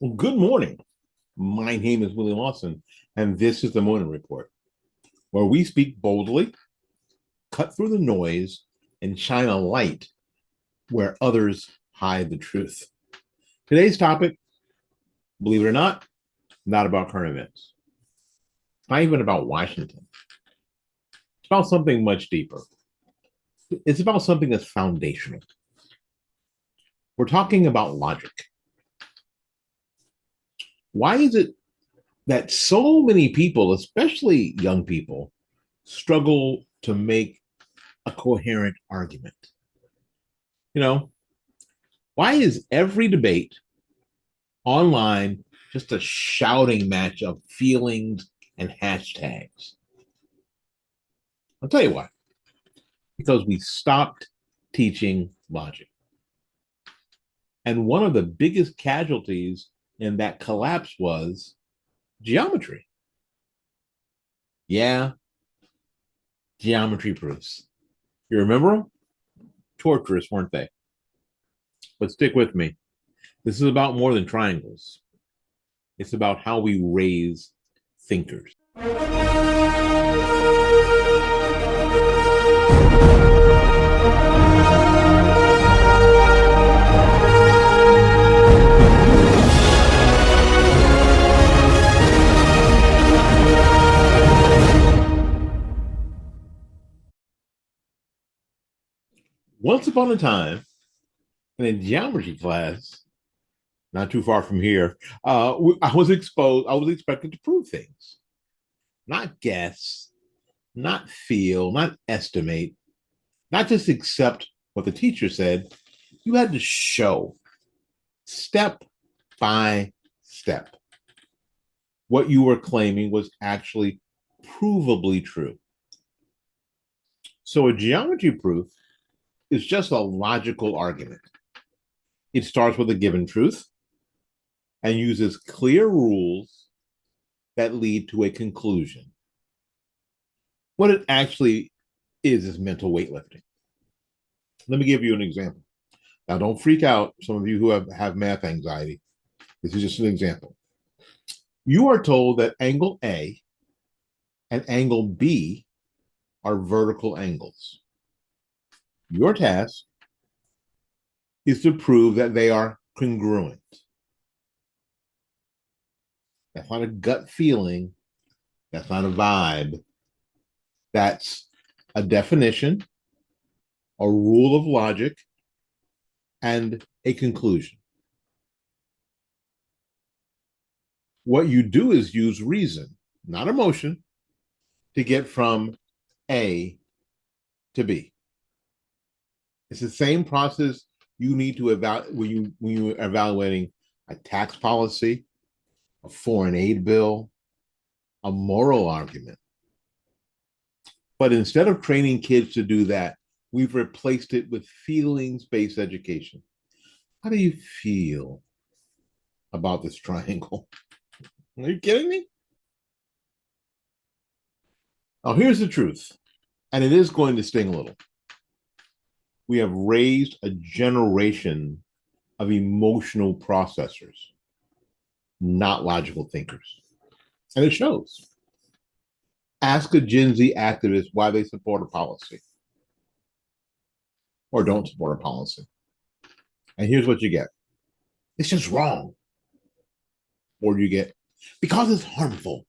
Well, good morning. My name is Willie Lawson, and this is the Morning Report, where we speak boldly, cut through the noise, and shine a light where others hide the truth. Today's topic, believe it or not about current events. It's not even about Washington. It's about something much deeper. It's about something that's foundational. We're talking about logic. Why is it that so many people, especially young people, struggle to make a coherent argument? You know, why is every debate online just a shouting match of feelings and hashtags? I'll tell you why. Because we stopped teaching logic. And one of the biggest casualties in that collapse was geometry. Yeah, geometry proofs. You remember them? Torturous, weren't they? But stick with me. This is about more than triangles. It's about how we raise thinkers. Once upon a time, in a geometry class, not too far from here, I was exposed. I was expected to prove things, not guess, not feel, not estimate, not just accept what the teacher said. You had to show step by step what you were claiming was actually provably true. So a geometry proof is just a logical argument. It starts with a given truth and uses clear rules that lead to a conclusion. What it actually is mental weightlifting. Let me give you an example. Now, don't freak out, some of you who have math anxiety. This is just an example. You are told that angle A and angle B are vertical angles. Your task is to prove that they are congruent. That's not a gut feeling. That's not a vibe. That's a definition, a rule of logic, and a conclusion. What you do is use reason, not emotion, to get from A to B. It's the same process you need to evaluate when you're evaluating a tax policy, a foreign aid bill, a moral argument. But instead of training kids to do that, we've replaced it with feelings-based education. How do you feel about this triangle? Are you kidding me? Now, here's the truth, and it is going to sting a little. We have raised a generation of emotional processors, not logical thinkers. And it shows. Ask a Gen Z activist why they support a policy or don't support a policy. And here's what you get. It's just wrong. Or you get, because it's harmful.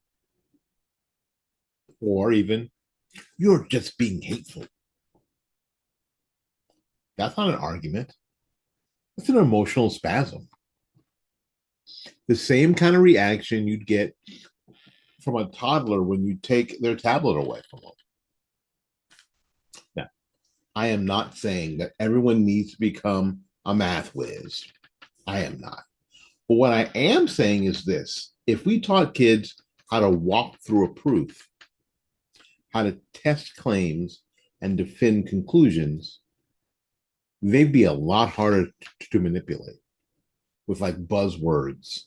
Or even, you're just being hateful. That's not an argument. It's an emotional spasm. The same kind of reaction you'd get from a toddler when you take their tablet away from them. Now, I am not saying that everyone needs to become a math whiz. I am not. But what I am saying is this: if we taught kids how to walk through a proof, how to test claims and defend conclusions, they'd be a lot harder to manipulate with like buzzwords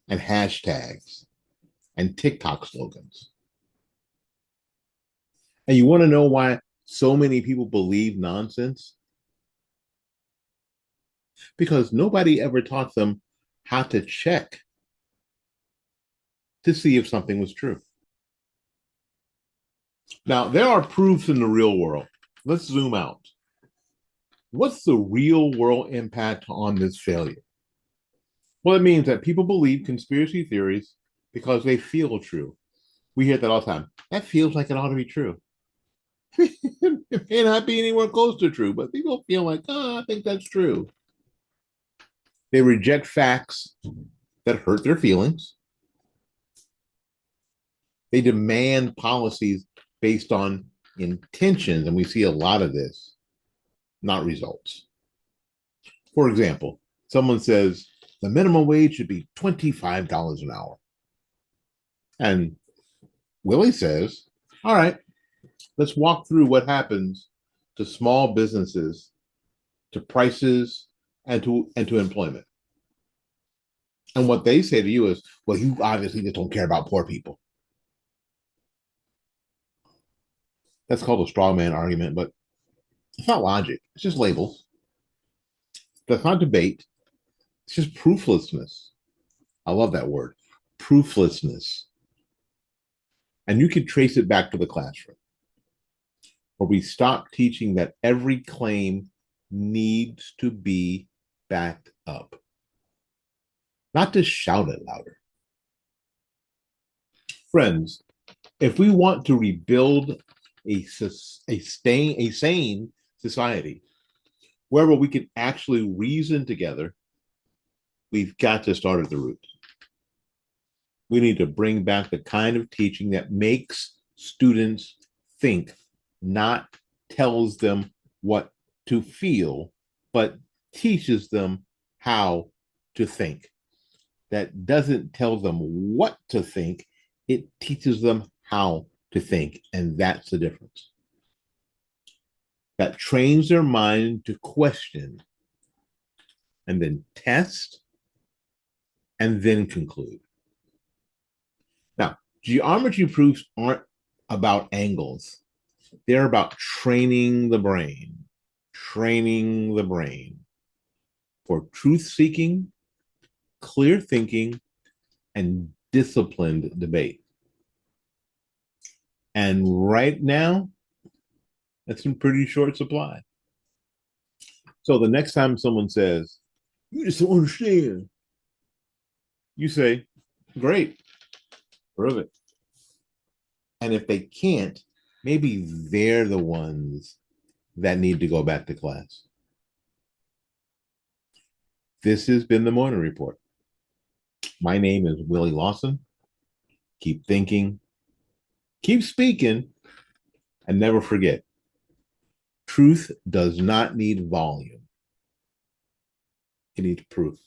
and hashtags and TikTok slogans. And you want to know why so many people believe nonsense? Because nobody ever taught them how to check to see if something was true. Now, there are proofs in the real world. Let's zoom out. What's the real world impact on this failure? Well, it means that people believe conspiracy theories because they feel true. We hear that all the time. That feels like it ought to be true. It may not be anywhere close to true, but people feel like, oh, I think that's true. They reject facts that hurt their feelings. They demand policies based on intentions, and we see a lot of this, not results. For example, someone says the minimum wage should be $25 an hour. And Willie says, all right, let's walk through what happens to small businesses, to prices, and to employment. And what they say to you is, well, you obviously just don't care about poor people. That's called a straw man argument, but it's not logic. It's just labels. That's not debate. It's just prooflessness. I love that word, prooflessness. And you can trace it back to the classroom, where we stop teaching that every claim needs to be backed up, not to shout it louder. Friends, if we want to rebuild a sane society, wherever we can actually reason together, we've got to start at the root. We need to bring back the kind of teaching that makes students think, not tells them what to feel, but teaches them how to think. That doesn't tell them what to think, it teaches them how to think. And that's the difference. That trains their mind to question and then test and then conclude. Now, geometry proofs aren't about angles. They're about training the brain for truth seeking, clear thinking, and disciplined debate. And right now, that's in pretty short supply. So the next time someone says, you just don't understand, you say, great, prove it. And if they can't, maybe they're the ones that need to go back to class. This has been the Morning Report. My name is Willie Lawson. Keep thinking, keep speaking, and never forget, truth does not need volume. It needs proof.